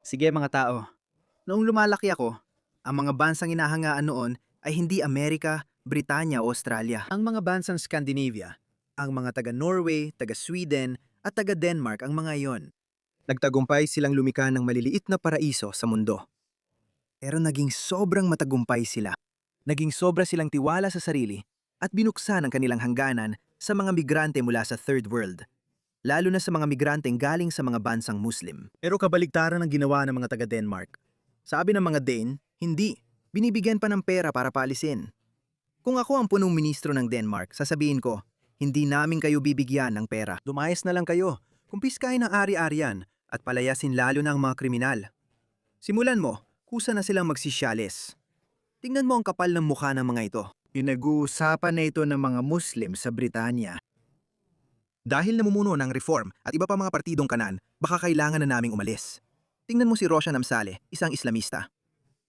Sige mga tao, noong lumalaki ako, ang mga bansang inahangaan noon ay hindi Amerika, Britanya o Australia. Ang mga bansang Scandinavia, ang mga taga-Norway, taga-Sweden at taga-Denmark ang mga iyon. Nagtagumpay silang lumika ng maliliit na paraiso sa mundo. Pero naging sobrang matagumpay sila. Naging sobra silang tiwala sa sarili at binuksan ang kanilang hangganan sa mga migrante mula sa Third World, lalo na sa mga migranteng galing sa mga bansang Muslim. Pero kabaligtaran ang ginawa ng mga taga-Denmark. Sabi ng mga Dane, hindi. Binibigyan pa ng pera para paalisin. Kung ako ang punong ministro ng Denmark, sasabihin ko, hindi namin kayo bibigyan ng pera. Lumayas na lang kayo, kumpiskahin ang ari-arian at palayasin lalo na ang mga kriminal. Simulan mo, kusa na silang magsisyales. Tingnan mo ang kapal ng mukha ng mga ito. Pinag-uusapan na ito ng mga Muslim sa Britanya. Dahil namumuno ng reform at iba pa mga partidong kanan, baka kailangan na naming umalis. Tingnan mo si Roshan Amsale, isang Islamista.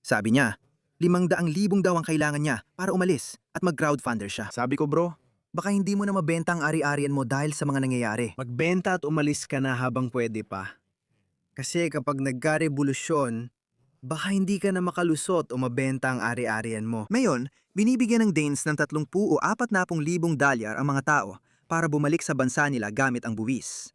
Sabi niya, 500,000 daw ang kailangan niya para umalis at mag-crowdfunder siya. Sabi ko bro, baka hindi mo na mabenta ang ari-arian mo dahil sa mga nangyayari. Magbenta at umalis ka na habang pwede pa. Kasi kapag nagka-revolusyon, baka hindi ka na makalusot o mabenta ang ari-arian mo. Ngayon, binibigyan ng Danes ng 30 o 40,000 dolyar ang mga tao para bumalik sa bansa nila gamit ang buwis.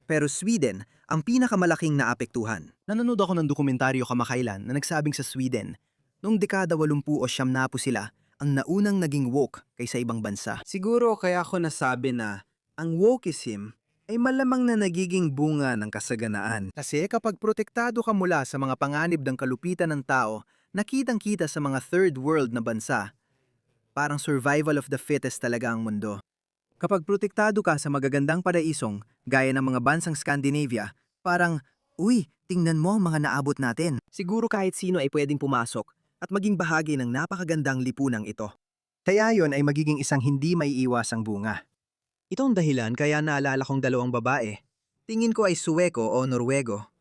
Pero Sweden ang pinakamalaking naapektuhan. Nanonood ako ng dokumentaryo kamakailan na nagsabing sa Sweden, noong dekada 80 o 70 sila ang naunang naging woke kaysa ibang bansa. Siguro kaya ako nasabi na ang wokeism ay malamang na nagiging bunga ng kasaganaan. Kasi kapag protektado ka mula sa mga panganib ng kalupitan ng tao, nakitang-kita sa mga third world na bansa, parang survival of the fittest talaga ang mundo. Kapag protektado ka sa magagandang paraisong, gaya ng mga bansang Scandinavia, parang, uy, tingnan mo ang mga naabot natin. Siguro kahit sino ay pwedeng pumasok at maging bahagi ng napakagandang lipunang ito. Kaya yon ay magiging isang hindi may iwasang bunga. Ito ang dahilan kaya naalala kong dalawang babae. Tingin ko ay Suweko o Norwego.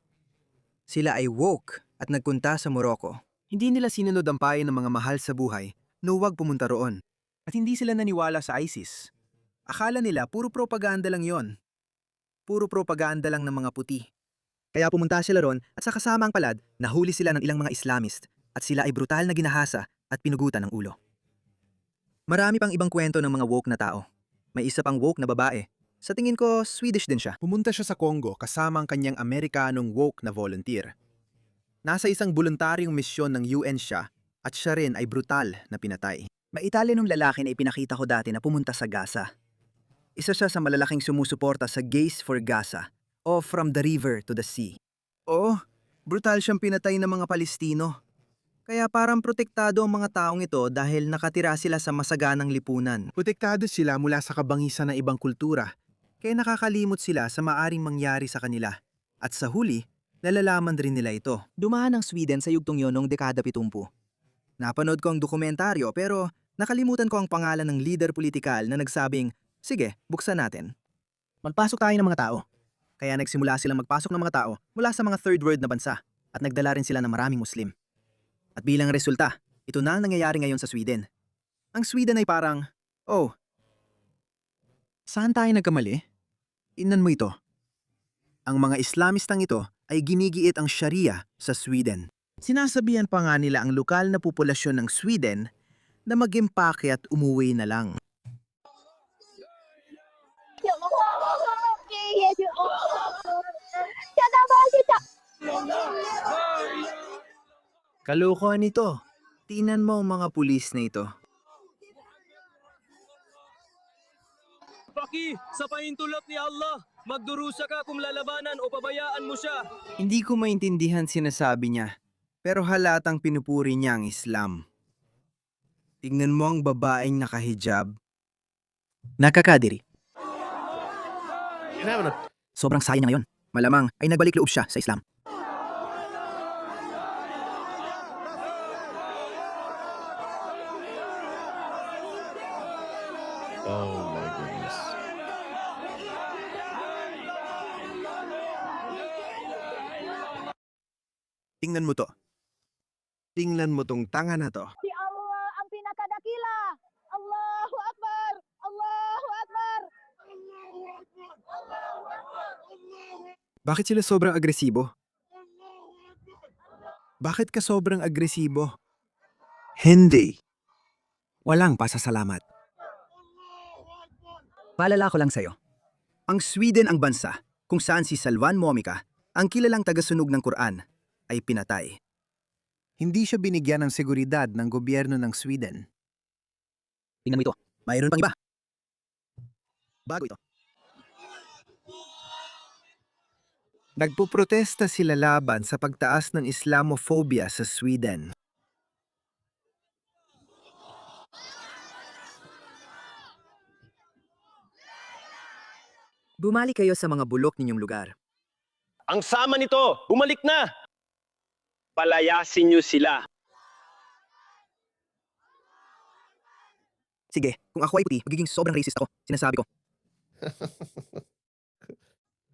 Sila ay woke at nagpunta sa Morocco. Hindi nila sinunod ang payo ng mga mahal sa buhay na huwag pumunta roon. At hindi sila naniwala sa ISIS. Akala nila puro propaganda lang yon. Puro propaganda lang ng mga puti. Kaya pumunta sila ron at sa kasamang palad, nahuli sila ng ilang mga Islamist at sila ay brutal na ginahasa at pinugutan ng ulo. Marami pang ibang kwento ng mga woke na tao. May isa pang woke na babae. Sa tingin ko, Swedish din siya. Pumunta siya sa Congo kasama ang kanyang Amerikanong woke na volunteer. Nasa isang voluntaryong misyon ng UN siya at siya rin ay brutal na pinatay. May Italianong lalaki na ipinakita ko dati na pumunta sa Gaza. Isa siya sa malalaking sumusuporta sa Gays for Gaza o From the River to the Sea. Oo, brutal siyang pinatay ng mga Palestino. Kaya parang protektado ang mga taong ito dahil nakatira sila sa masaganang lipunan. Protektado sila mula sa kabangisan ng ibang kultura, kaya nakakalimot sila sa maaring mangyari sa kanila. At sa huli, nalalaman rin nila ito. Dumaan ang Sweden sa yugtong yon noong dekada 70. Napanood ko ang dokumentaryo pero nakalimutan ko ang pangalan ng leader politikal na nagsabing, sige, buksan natin. Magpasok tayo ng mga tao. Kaya nagsimula silang magpasok ng mga tao mula sa mga third world na bansa at nagdala rin sila ng maraming Muslim. At bilang resulta, ito na ang nangyayari ngayon sa Sweden. Ang Sweden ay parang, oh, saan tayo nagkamali? Tingnan mo ito. Ang mga Islamistang ito ay ginigiit ang Sharia sa Sweden. Sinasabihan pa nga nila ang lokal na populasyon ng Sweden na mag-impake at umuwi na lang. Kalokohan ito. Tingnan mo ang mga pulis na ito. Paki, sa pahintulot ni Allah, magdurusa ka kung lalabanan o pabayaan mo siya. Hindi ko maintindihan sinasabi niya, pero halatang pinupuri niya ang Islam. Tingnan mo ang babaeng nakahijab. Nakakadiri. Sobrang sayang na ngayon. Malamang ay nagbalik loob siya sa Islam. Oh my goodness. Tingnan mo to. Tingnan mo tong tanga na to. Si Allah ang pinakadakila. Allahu Akbar! Allahu Akbar! Bakit sila sobrang agresibo? Bakit ka sobrang agresibo? Hindi. Walang pasasalamat. Paalala ko lang sa'yo. Ang Sweden ang bansa kung saan si Salvan Momika, ang kilalang tagasunog ng Quran, ay pinatay. Hindi siya binigyan ng seguridad ng gobyerno ng Sweden. Tingnan mo ito. Mayroon pang iba. Bago ito. Nagpuprotesta sila laban sa pagtaas ng Islamophobia sa Sweden. Bumalik kayo sa mga bulok ninyong lugar. Ang sama nito, bumalik na! Palayasin niyo sila. Sige, kung ako ay puti, magiging sobrang racist ako. Sinasabi ko.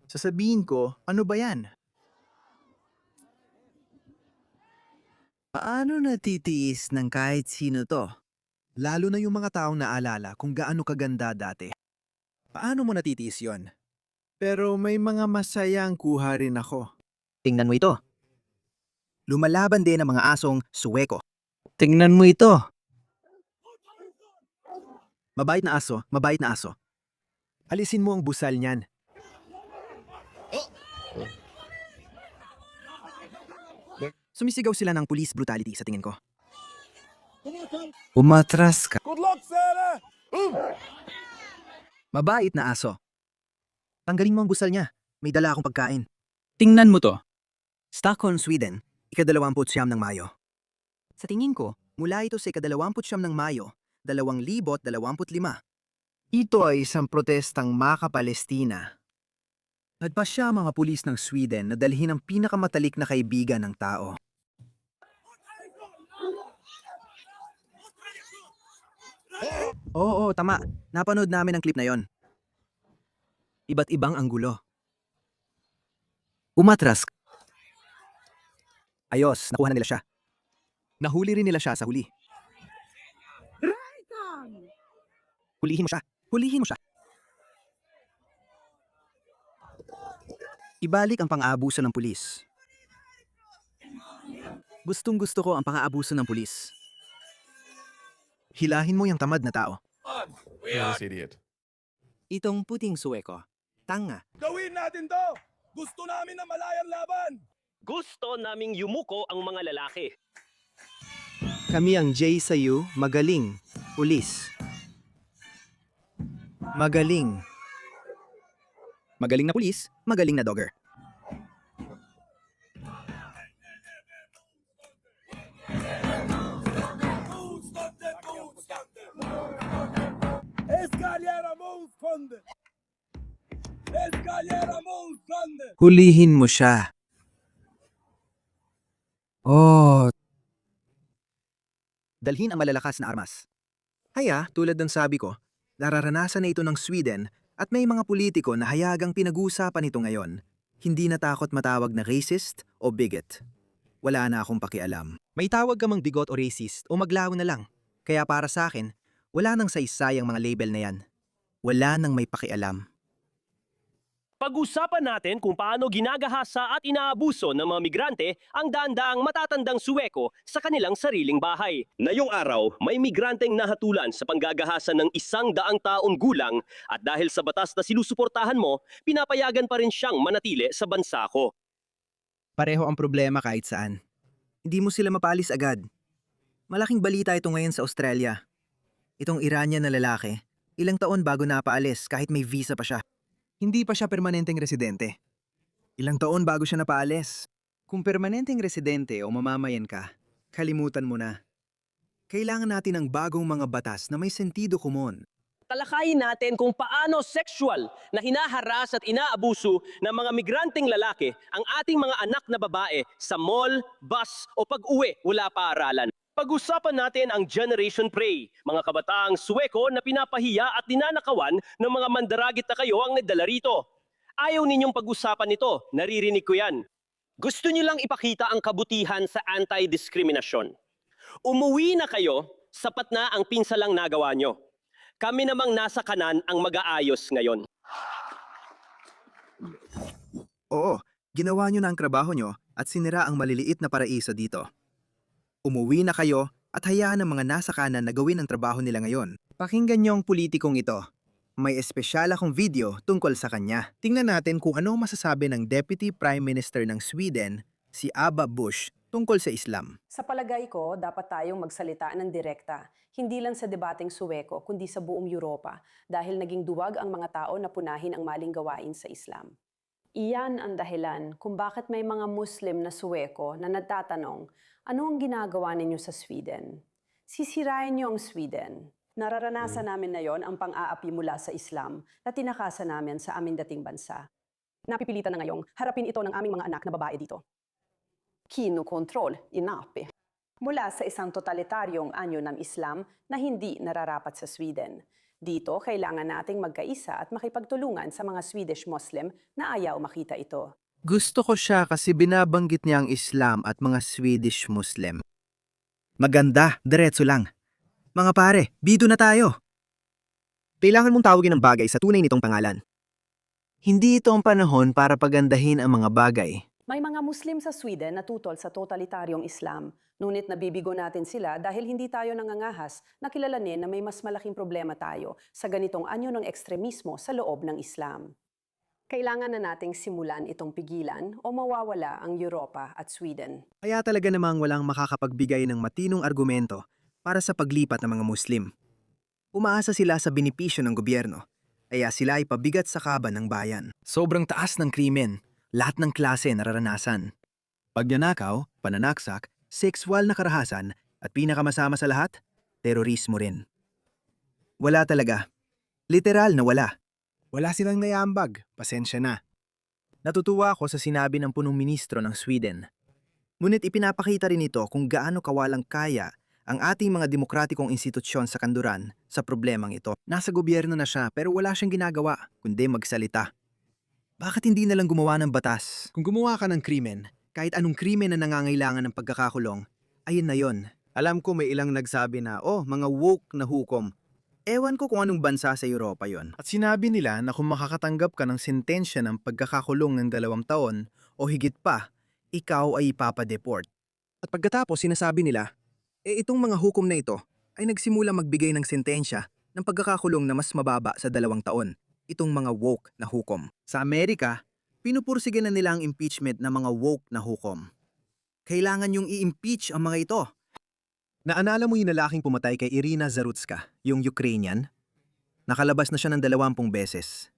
Sasabihin ko, ano ba yan? Paano natitiis ng kahit sino to? Lalo na yung mga taong naalala kung gaano kaganda dati. Paano mo natitiis yon? Pero may mga masayang kuha rin ako. Tingnan mo ito. Lumalaban din ang mga asong Suweko. Tingnan mo ito. Mabait na aso, mabait na aso. Alisin mo ang busal niyan. Sumisigaw sila ng police brutality sa tingin ko. Umatras ka. Good luck, Sarah! Mabait na aso. Tanggalin mo ang busal niya. May dala akong pagkain. Tingnan mo to. Stockholm, Sweden, ika-29 ng Mayo. Sa tingin ko, mula ito sa ika-29 ng Mayo, 2025. Ito ay isang protestang maka-Palestina. Nagpasya ang mga pulis ng Sweden na dalhin ang pinakamatalik na kaibigan ng tao. Oo, tama. Napanood namin ang clip na yon. Iba't ibang anggulo. Umatras. Ayos, nakuha na nila siya. Nahuli rin nila siya sa huli. Hulihin mo siya. Hulihin mo siya. Ibalik ang pang-aabuso ng pulis. Gustong-gusto ko ang pang-aabuso ng pulis. Hilahin mo yung tamad na tao. This idiot. Itong puting Suweko. Tanga. Gawin natin to! Gusto namin na malayang laban! Gusto naming yumuko ang mga lalaki. Kami ang JSU, magaling. Pulis. Magaling. Magaling na pulis, magaling na dogger. Hulihin mo siya. Oh. Dalhin ang malalakas na armas. Kaya, tulad ng sabi ko, nararanasan na ito ng Sweden at may mga politiko na hayagang pinag-uusapan ito ngayon. Hindi natakot matawag na racist o bigot. Wala na akong pakialam. May tawag ka mang bigot o racist o maglaho na lang. Kaya para sa akin, wala nang saysayang mga label na yan. Wala nang may pakialam. Pag-usapan natin kung paano ginagahasa at inaabuso ng mga migrante ang daang matatandang Suweko sa kanilang sariling bahay. Ngayong araw, may migranteng nahatulan sa panggagahasa ng 100 taong gulang at dahil sa batas na sinusuportahan mo, pinapayagan pa rin siyang manatili sa bansa ko. Pareho ang problema kahit saan. Hindi mo sila mapaalis agad. Malaking balita ito ngayon sa Australia. Itong Iranian na lalaki, ilang taon bago napaalis kahit may visa pa siya. Hindi pa siya permanenteng residente. Ilang taon bago siya napaalis. Kung permanenteng residente o mamamayan ka, kalimutan mo na. Kailangan natin ng bagong mga batas na may sentido komon. Talakayin natin kung paano sexual na hinaharas at inaabuso ng mga migranteng lalaki ang ating mga anak na babae sa mall, bus o pag-uwi mula paaralan. Pag-usapan natin ang Generation Prey, mga kabataang Suweko na pinapahiya at dinanakawan ng mga mandaragit na kayo ang nagdala rito. Ayaw ninyong pag-usapan ito, naririnig ko yan. Gusto niyo lang ipakita ang kabutihan sa anti-diskriminasyon. Umuwi na kayo, sapat na ang pinsalang nagawa nyo. Kami namang nasa kanan ang mag-aayos ngayon. Oo, ginawa nyo na ang trabaho nyo, at sinira ang maliliit na paraiso dito. Umuwi na kayo at hayaan ang mga nasa kanan na gawin ang trabaho nila ngayon. Pakinggan niyo ang politikong ito. May espesyal akong video tungkol sa kanya. Tingnan natin kung ano masasabi ng Deputy Prime Minister ng Sweden, si Abba Busch, tungkol sa Islam. Sa palagay ko, dapat tayong magsalita ng direkta, hindi lang sa debateng Suweko, kundi sa buong Europa, dahil naging duwag ang mga tao na punahin ang maling gawain sa Islam. Iyan ang dahilan kung bakit may mga Muslim na Suweko na nagtatanong, ano ang ginagawa ninyo sa Sweden? Sisirain niyo ang Sweden. Nararanasan namin na yon ang pang-aapi mula sa Islam na tinakasan namin sa aming dating bansa. Napipilitan na ngayong harapin ito ng aming mga anak na babae dito. Kinokontrol, inapi. Mula sa isang totalitaryong anyo ng Islam na hindi nararapat sa Sweden. Dito, kailangan nating magkaisa at makipagtulungan sa mga Swedish Muslim na ayaw makita ito. Gusto ko siya kasi binabanggit niya ang Islam at mga Swedish Muslim. Maganda, diretso lang. Mga pare, bido na tayo. Kailangan mong tawagin ang bagay sa tunay nitong pangalan. Hindi ito ang panahon para pagandahin ang mga bagay. May mga Muslim sa Sweden na tutol sa totalitaryong Islam, ngunit nabibigo natin sila dahil hindi tayo nangangahas na kilalanin na may mas malaking problema tayo sa ganitong anyo ng ekstremismo sa loob ng Islam. Kailangan na nating simulan itong pigilan o mawawala ang Europa at Sweden. Kaya talaga namang walang makakapagbigay ng matinong argumento para sa paglipat ng mga Muslim. Umaasa sila sa benepisyo ng gobyerno, kaya sila ay pabigat sa kaban ng bayan. Sobrang taas ng krimen, lahat ng klase nararanasan. Pagnanakaw, pananaksak, sexual na karahasan, at pinakamasama sa lahat, terorismo rin. Wala talaga. Literal na wala. Wala silang naiambag, pasensya na. Natutuwa ako sa sinabi ng punong ministro ng Sweden. Ngunit ipinapakita rin ito kung gaano kawalang kaya ang ating mga demokratikong institusyon sa kanluran sa problemang ito. Nasa gobyerno na siya pero wala siyang ginagawa kundi magsalita. Bakit hindi na lang gumawa ng batas? Kung gumawa ka ng krimen, kahit anong krimen na nangangailangan ng pagkakakulong, ayun na yon. Alam ko may ilang nagsabi na, mga woke na hukom. Ewan ko kung anong bansa sa Europa yon. At sinabi nila na kung makakatanggap ka ng sentensya ng pagkakakulong ng 2 taon o higit pa, ikaw ay ipapadeport. At pagkatapos sinasabi nila, itong mga hukom na ito ay nagsimula magbigay ng sentensya ng pagkakakulong na mas mababa sa 2 taon. Itong mga woke na hukom. Sa Amerika, pinupursige na nila ang impeachment ng mga woke na hukom. Kailangan yung i-impeach ang mga ito. Naalala mo yung lalaking pumatay kay Irina Zarutska, yung Ukrainian? Nakalabas na siya ng 20 beses.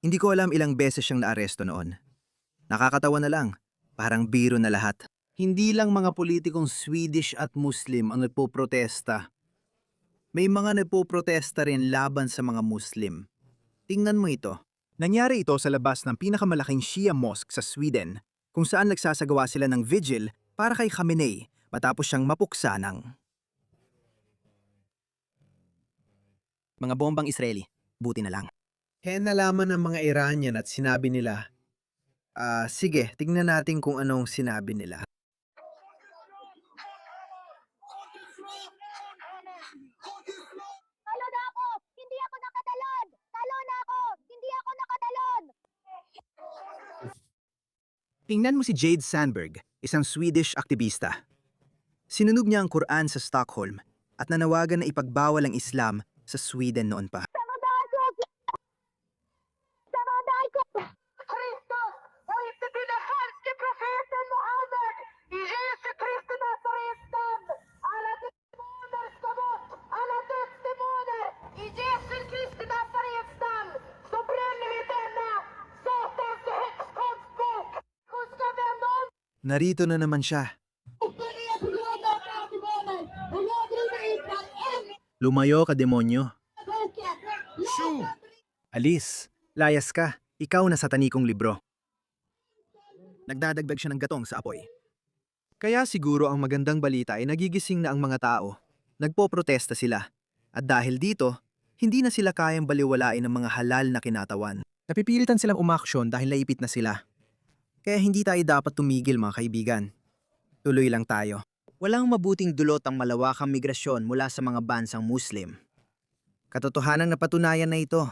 Hindi ko alam ilang beses siyang naaresto noon. Nakakatawa na lang, parang biro na lahat. Hindi lang mga politikong Swedish at Muslim ang nagpoprotesta. May mga nagpoprotesta rin laban sa mga Muslim. Tingnan mo ito. Nangyari ito sa labas ng pinakamalaking Shia mosque sa Sweden, kung saan nagsasagawa sila ng vigil para kay Khamenei matapos siyang mapuksa ng mga bombang Israeli. Buti na lang. Kaya nalaman ng mga Iranian at sinabi nila, sige, tingnan natin kung anong sinabi nila. Talo na ako! Hindi ako nakatalon! Talo na ako! Hindi ako nakatalon! Tingnan mo si Jade Sandberg, isang Swedish aktivista. Sinunog niya ang Quran sa Stockholm at nanawagan na ipagbawal ang Islam sa Sweden noon pa. Samaday ko! Samaday ko! Kristus och inte till den falske profeten Muhammed i Jesu Kristi Nazarets namn. Alla demoner ska bort, alla dödsdemoner i Jesu Kristi Nazarets namn. Så bränner vi denna Satans häxkonstbok. Hon ska vända om Narito na naman siya. och börja på grund av alla demoner. Och jag driver ut varenda Lumayo ka, demonyo. boken. Shoo! Alis, layas ka. Ikaw na satanikong libro. Nagdadagdag siya ng gatong sa apoy. Kaya siguro ang magandang balita ay nagigising na ang mga tao. Nagpoprotesta sila. At dahil dito, hindi na sila kayang baliwalain ng mga halal na kinatawan. Napipilitan silang umaksyon dahil naipit na sila. Kaya hindi tayo dapat tumigil, mga kaibigan. Tuloy lang tayo. Walang mabuting dulot ang malawakang migrasyon mula sa mga bansang Muslim. Katotohanan na patunayan na ito.